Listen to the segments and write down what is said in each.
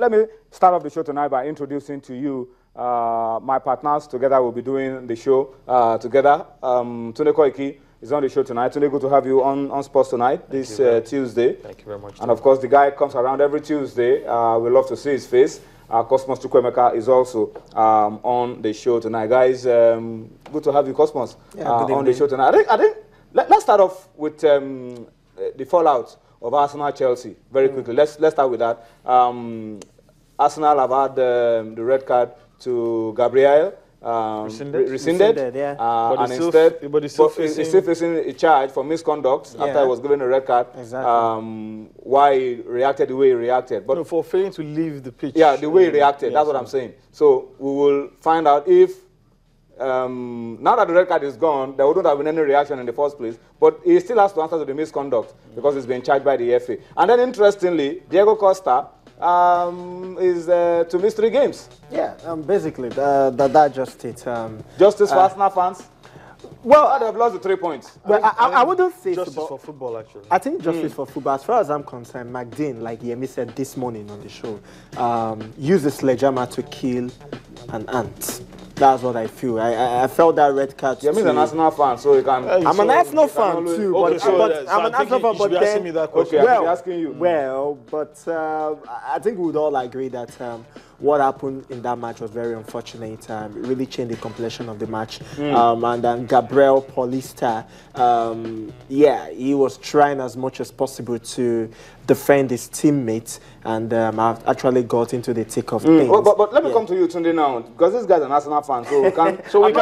let me start off the show tonight by introducing to you my partners. Together we'll be doing the show together. Tunde Koiki is on the show tonight. Tunde, good to have you on Sports Tonight this Tuesday. Thank you very much. And of course, the guy comes around every Tuesday. We love to see his face. Cosmos Chukwemeka is also on the show tonight. Guys, good to have you, Cosmos, on the show tonight. I think let's start off with the fallout of Arsenal-Chelsea very quickly. Let's start with that. Arsenal have had the red card to Gabriel. Rescinded, yeah. And instead, he's still facing a charge for misconduct after he was given a red card. Exactly. Why he reacted the way he reacted, but no, for failing to leave the pitch. Yeah, the way he reacted. That's what I'm saying. So we will find out if now that the red card is gone, there wouldn't have been any reaction in the first place. But he still has to answer to the misconduct because he's been charged by the FA. And then, interestingly, Diego Costa is to miss 3 games. Yeah, basically, that just it. Justice for Arsenal fans? Well, they've lost the 3 points. Well, I wouldn't say justice for football, actually. I think justice for football. As far as I'm concerned, McDean, like Yemi said this morning on the show, used a sledgehammer to kill an ant. That's what I feel. I felt that red card. Yemi is an Arsenal fan, so you can. I'm an Arsenal fan too, but I'm an Arsenal fan. But then, me that question. Okay, I'm asking you. Well, but I think we would all agree that what happened in that match was very unfortunate. It really changed the complexion of the match. And then Gabriel Paulista, yeah, he was trying as much as possible to defend his teammates, and actually got into the thick of things. But let me come to you, Tunde, now, because this guy's an Arsenal fan, so we can't get something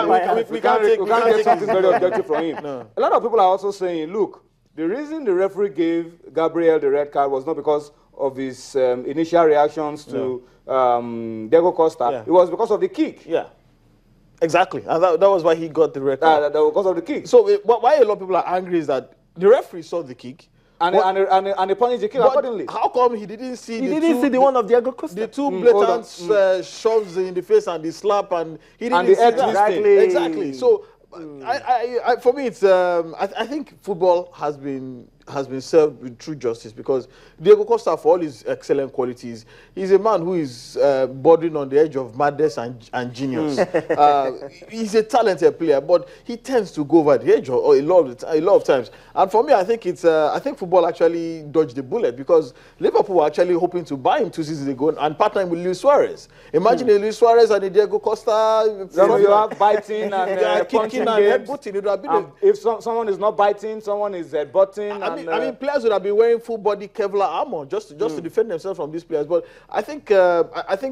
very objective from him. No. A lot of people are also saying, look, the reason the referee gave Gabriel the red card was not because of his initial reactions to Diego Costa. Yeah. It was because of the kick. Yeah, exactly. And that was why he got the red card. That was because of the kick. So why a lot of people are angry is that the referee saw the kick. And they punished the kick accordingly. How come he didn't see the one of Diego Costa? The 2 blatant shoves in the face and the slap, and he didn't see that. Exactly. So for me, it's I think football has been served with true justice, because Diego Costa, for all his excellent qualities, he's a man who is bordering on the edge of madness and genius. He's a talented player, but he tends to go over the edge a lot of times. And for me, I think it's I think football actually dodged the bullet, because Liverpool were actually hoping to buy him 2 seasons ago and partner him with Luis Suarez. Imagine a Luis Suarez and a Diego Costa. You have biting and kicking and headbutting. If someone is not biting, someone is headbutting. I mean, players would have been wearing full body Kevlar armor just to defend themselves from these players. But I think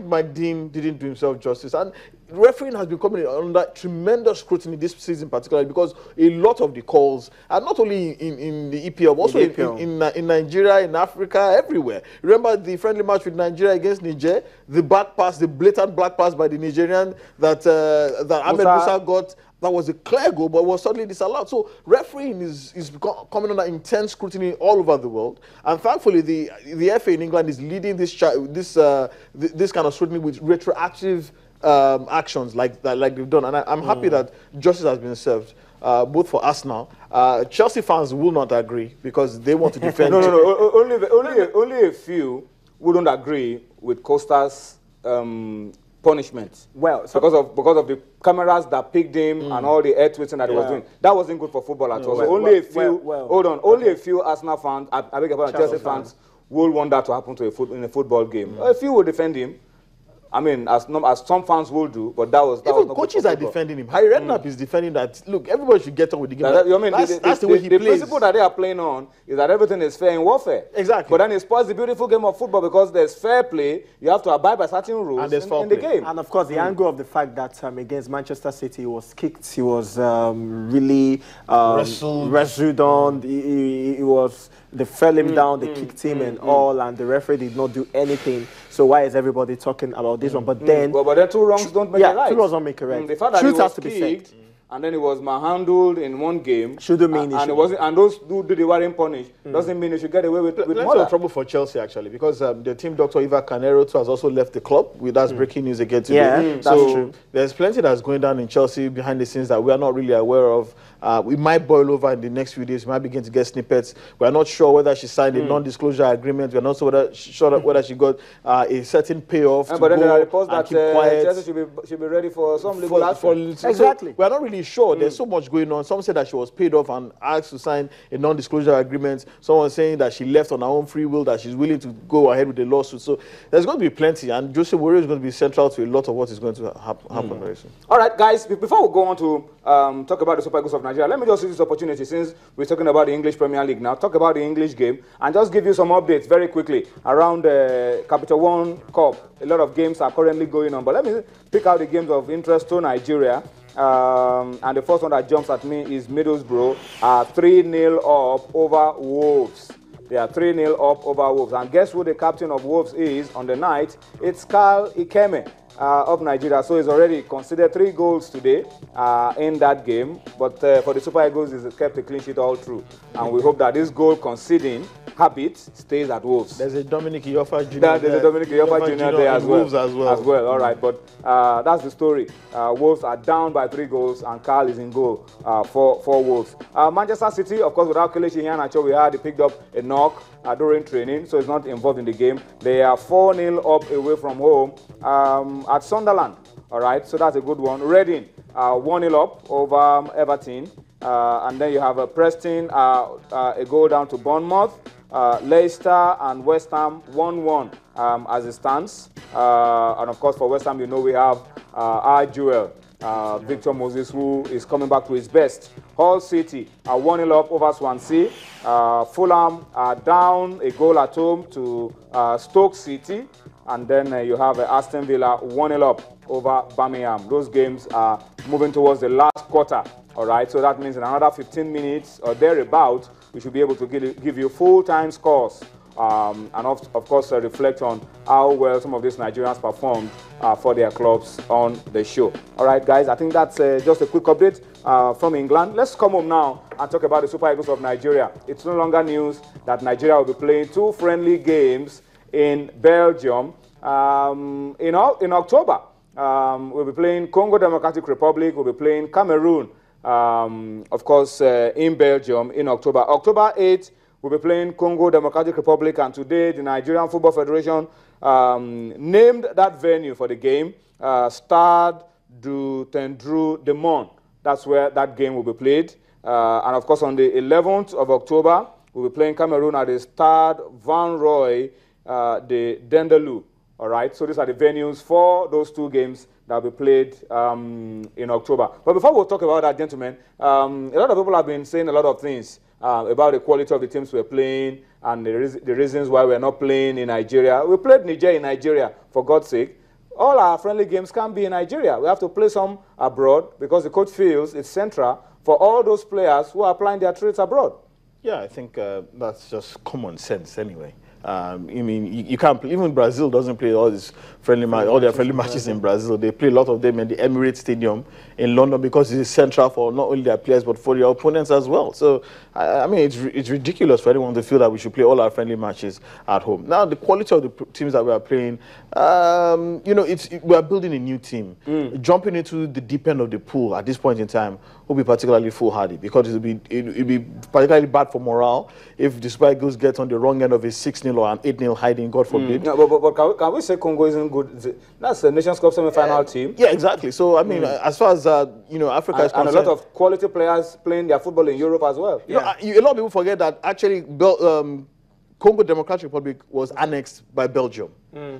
Mike Dean didn't do himself justice, and refereeing has been coming under tremendous scrutiny this season, particularly because a lot of the calls are not only in the EPL, but also in Nigeria, in Africa, everywhere. Remember the friendly match with Nigeria against Niger, the back pass, the blatant black pass by the Nigerian that Ahmed Musa got. That was a clear goal, but was suddenly disallowed. So refereeing is coming under intense scrutiny all over the world. And thankfully, the FA in England is leading this kind of scrutiny with retroactive actions like they've done. And I'm happy that justice has been served, both for Arsenal. Chelsea fans will not agree because they want to defend. Only a few wouldn't agree with Costa's punishment. Well, because of the cameras that picked him and all the air tweeting that he was doing. That wasn't good for football at all. So only a few. Only a few Arsenal fans, I beg your pardon, Chelsea fans will want that to happen in a football game. A few will defend him. I mean, as some fans will do, but that was even coaches are defending him. Harry Redknapp is defending that. Look, everybody should get on with the game. That's the way he plays. The principle that they are playing on is that everything is fair in warfare. Exactly. But then it spoils the beautiful game of football because there's fair play. You have to abide by certain rules in the game. And of course, the angle of the fact that against Manchester City, he was kicked. He was really wrestled on. He was. They fell him down. They kicked him and all, and the referee did not do anything. So why is everybody talking about this one? But then, but then 2 wrongs don't make it right. 2 wrongs don't make it right. The fact that truth he was has to be kicked, said. and then he was manhandled in one game. Shouldn't mean and it wasn't. And those who do the weren't punished doesn't mean they should get away with murder. Trouble for Chelsea actually, because the team doctor Eva Canero too has also left the club. That's breaking news again today. Yeah, that's true. There's plenty that's going down in Chelsea behind the scenes that we are not really aware of. We might boil over in the next few days. We might begin to get snippets. We are not sure whether she signed a non-disclosure agreement. We are not sure whether she got a certain payoff. But then there are reports that Chelsea should be ready for some legal action. Exactly. So we are not really sure. There's so much going on. Some said that she was paid off and asked to sign a non-disclosure agreement. Someone saying that she left on her own free will, that she's willing to go ahead with the lawsuit. So there's going to be plenty, and Jose Mourinho is going to be central to a lot of what is going to happen very soon. All right, guys, before we go on to talk about the Super Eagles of Nigeria, let me just use this opportunity, since we're talking about the English Premier League now, talk about the English game and just give you some updates very quickly around the Capital One Cup. A lot of games are currently going on, but let me pick out the games of interest to Nigeria. And the first one that jumps at me is Middlesbrough, 3-0 up over Wolves. They are 3-0 up over Wolves. And guess who the captain of Wolves is on the night? It's Carl Ikeme of Nigeria. So he's already considered 3 goals today in that game. But for the Super Eagles, he's kept a clean sheet all through. And we hope that this goal conceding habit stays at Wolves. There's a Dominic Iyofa Jr. There's a Dominic Iyofa Jr. there as well. Wolves as well. All right, but that's the story. Wolves are down by 3 goals, and Carl is in goal for Wolves. Manchester City, of course, without Kelechi Iheanacho, we had picked up a knock during training, so he's not involved in the game. They are 4-0 up away from home at Sunderland. All right, so that's a good one. Reading, 1-0 up over Everton. And then you have Preston, a goal down to Bournemouth. Leicester and West Ham 1-1 as it stands. And of course for West Ham, you know, we have our jewel, Victor Moses, who is coming back to his best. Hull City are 1-0 up over Swansea. Fulham are down a goal at home to Stoke City. And then you have Aston Villa 1-0 up over Birmingham. Those games are moving towards the last quarter. All right, so that means in another 15 minutes or thereabout, we should be able to give you full-time scores and of course reflect on how well some of these Nigerians performed for their clubs on the show. All right, guys, I think that's just a quick update from England. Let's come home now and talk about the Super Eagles of Nigeria. It's no longer news that Nigeria will be playing 2 friendly games in Belgium in October. We'll be playing Congo Democratic Republic, we'll be playing Cameroon, of course, in Belgium in October. October 8th, we'll be playing Congo Democratic Republic, and today the Nigerian Football Federation named that venue for the game, Stade du Tendru de Mon. That's where that game will be played. And of course, on the 11th of October, we'll be playing Cameroon at the Stade Van Roy de Dendelou. All right, so these are the venues for those 2 games that will be played in October. But before we talk about that, gentlemen, a lot of people have been saying a lot of things about the quality of the teams we're playing and the reasons why we're not playing in Nigeria. We played Niger in Nigeria, for God's sake. All our friendly games can't be in Nigeria. We have to play some abroad because the coach feels it's central for all those players who are applying their trades abroad. Yeah, I think that's just common sense anyway. I mean, you can't play, even Brazil doesn't play all these all their friendly matches in Brazil. They play a lot of them in the Emirates Stadium in London because it's central for not only their players but for their opponents as well. So, I mean, it's ridiculous for anyone to feel that we should play all our friendly matches at home. Now, the quality of the teams that we are playing, you know, we are building a new team. Jumping into the deep end of the pool at this point in time will be particularly foolhardy because it'll be particularly bad for morale if the Super Eagles get on the wrong end of a 6-0 or an 8-0 hiding, God forbid. No, but can we say Congo isn't good? That's a Nations Cup semi-final team. Yeah, exactly. So, I mean, as far as, you know, Africa is concerned. And a lot of quality players playing their football in Europe as well. Yeah. A lot of people forget that actually Congo Democratic Republic was annexed by Belgium.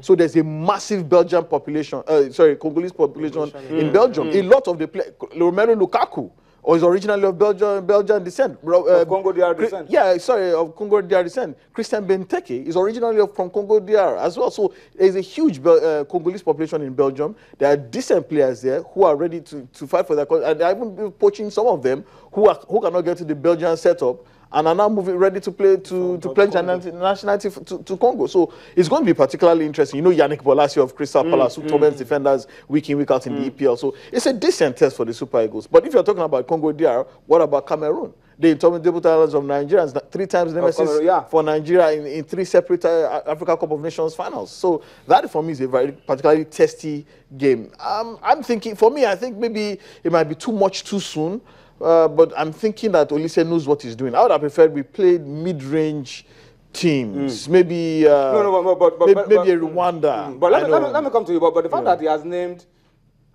So there's a massive Belgian population, Congolese population in Belgium. A lot of the players, Romelu Lukaku, is originally of Belgian descent. Of Congo DR descent. Yeah, sorry, of Congo DR descent. Christian Benteke is originally from Congo DR as well. So there's a huge Congolese population in Belgium. There are decent players there who are ready to fight for their country. And they're even poaching some of them who cannot get to the Belgian setup and are now ready to play to pledge nationality to Congo. So it's going to be particularly interesting. You know, Yannick Bolasie of Crystal Palace, who torments defenders week in, week out in the EPL. So it's a decent test for the Super Eagles. But if you're talking about Congo DR, what about Cameroon? The indomitable talents of Nigerians, 3 times nemesis for Nigeria in 3 separate Africa Cup of Nations finals. So that for me is a very particularly testy game. I'm thinking, for me, I think maybe it might be too much too soon. But I'm thinking that Olise knows what he's doing. I would have preferred we played mid-range teams. Maybe maybe a Rwanda. But let me come to you. But the fact that he has named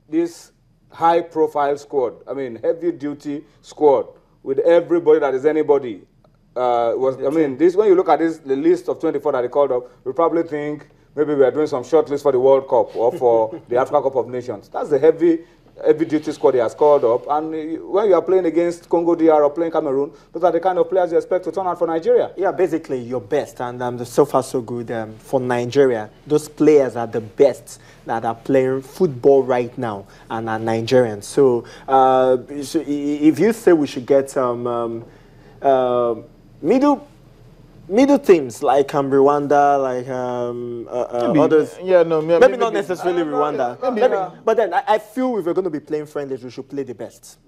this high-profile squad, I mean, heavy-duty squad, with everybody that is anybody, this, when you look at this, the list of 24 that he called up, we probably think maybe we are doing some short list for the World Cup or for the Africa Cup of Nations. That's the heavy-duty squad he has called up. And when you are playing against Congo DR or playing Cameroon, those are the kind of players you expect to turn out for Nigeria. Yeah, basically your best. And so far so good for Nigeria. Those players are the best that are playing football right now and are Nigerians. So, so if you say we should get middle teams like Rwanda, like others. Yeah, no, maybe not necessarily Rwanda. Maybe, but then I feel if we're going to be playing friendlies, we should play the best.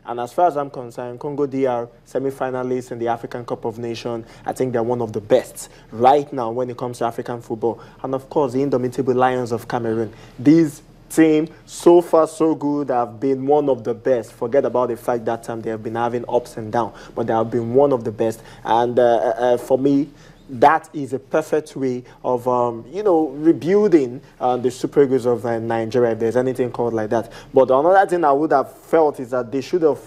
And as far as I'm concerned, Congo DR, semi-finalists in the African Cup of Nations, I think they're one of the best right now when it comes to African football. And of course, the indomitable Lions of Cameroon. These team, so far so good, have been one of the best. Forget about the fact that they have been having ups and downs, but they have been one of the best. And for me, that is a perfect way of, rebuilding the Super Eagles of Nigeria, if there's anything called like that. But another thing I would have felt is that they should have,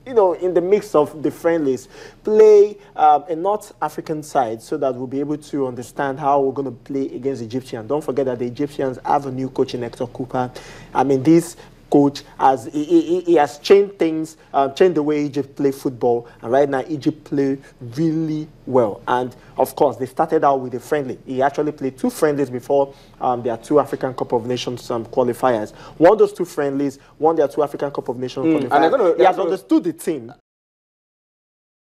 in the mix of the friendlies, play a North African side so that we'll be able to understand how we're going to play against the Egyptians. Don't forget that the Egyptians have a new coach in Hector Cooper. I mean, this coach he has changed things, changed the way Egypt play football, and right now Egypt play really well. And of course, they started out with a friendly. He actually played 2 friendlies before their 2 African Cup of Nations qualifiers. Won those 2 friendlies, won their 2 African Cup of Nations qualifiers. He has understood the team.